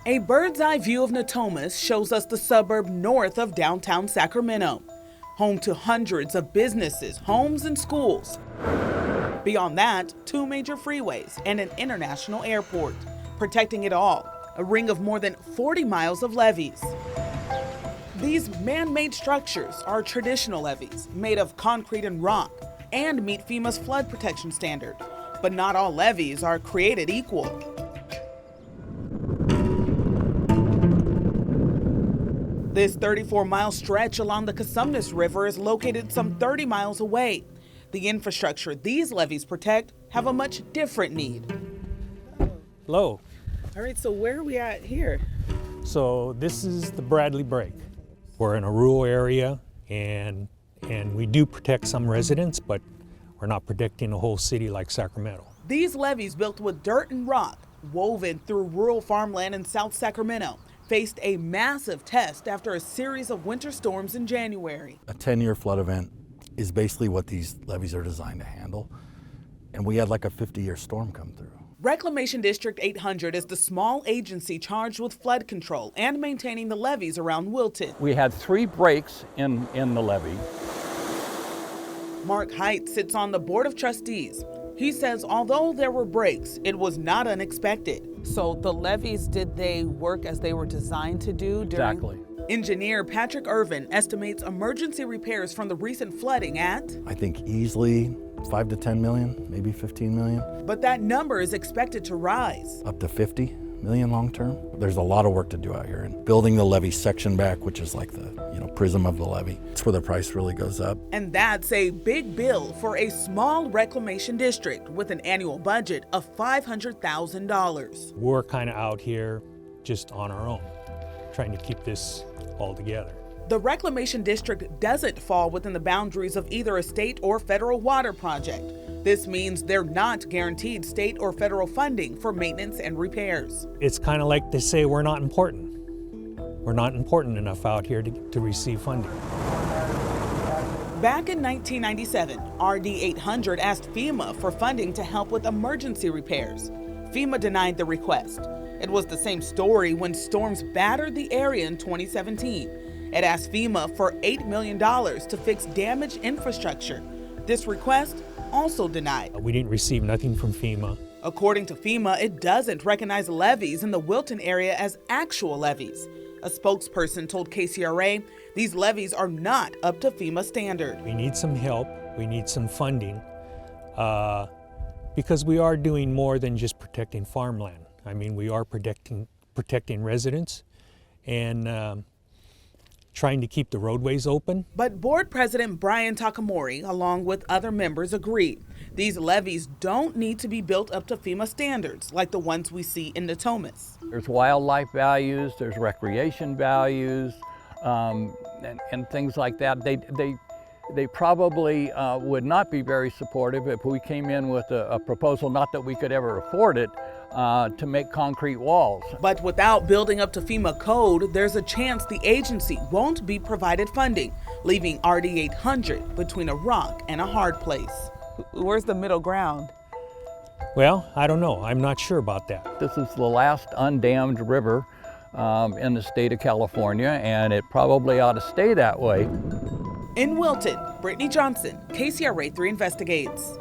A bird's eye view of NATOMAS shows us the suburb north of downtown Sacramento, home to hundreds of businesses, homes, and schools. Beyond that, 2 major freeways and an international airport, protecting it all, a ring of more than 40 miles of levees. These man-made structures are traditional levees made of concrete and rock and meet FEMA's flood protection standard. But not all levees are created equal. This 34-mile stretch along the Cosumnes River is located some 30 miles away. The infrastructure these levees protect have a much different need. Hello. All right, so where are we at here? So this is the Bradley Break. We're in a rural area and we do protect some residents, but we're not protecting the whole city like Sacramento. These levees, built with dirt and rock, woven through rural farmland in South Sacramento, faced a massive test after a series of winter storms in January. A 10-year flood event is basically what these levees are designed to handle. And we had like a 50-year storm come through. Reclamation District 800 is the small agency charged with flood control and maintaining the levees around Wilton. We had 3 breaks in the levee. Mark Height sits on the Board of Trustees. He says although there were breaks, it was not unexpected. So the levees, did they work as they were designed to do? Exactly. Engineer Patrick Irvin estimates emergency repairs from the recent flooding at, I think easily 5 to 10 million, maybe 15 million. but that number is expected to rise. Up to 50 million long term. There's a lot of work to do out here. And building the levee section back, which is like the prism of the levee, that's where the price really goes up. And that's a big bill for a small reclamation district with an annual budget of $500,000. We're kind of out here just on our own, trying to keep this all together. The reclamation district doesn't fall within the boundaries of either a state or federal water project. This means they're not guaranteed state or federal funding for maintenance and repairs. It's kind of like they say we're not important. We're not important enough out here to receive funding. Back in 1997, RD 800 asked FEMA for funding to help with emergency repairs. FEMA denied the request. It was the same story when storms battered the area in 2017. It asked FEMA for $8 million to fix damaged infrastructure. This request also denied. We didn't receive nothing from FEMA. According to FEMA, it doesn't recognize levees in the Wilton area as actual levees. A spokesperson told KCRA these levees are not up to FEMA standard. We need some help. We need some funding because we are doing more than just protecting farmland. I mean, we are protecting residents and trying to keep the roadways open. But Board President Brian Takamori, along with other members, agree these levees don't need to be built up to FEMA standards like the ones we see in NATOMAS. There's wildlife values, there's recreation values, and things like that. They probably would not be very supportive if we came in with a proposal, not that we could ever afford it, to make concrete walls. But without building up to FEMA code, there's a chance the agency won't be provided funding, leaving RD 800 between a rock and a hard place. Where's the middle ground? Well, I don't know. I'm not sure about that. This is the last undammed river in the state of California, and it probably ought to stay that way. In Wilton, Brittany Johnson, KCRA 3 Investigates.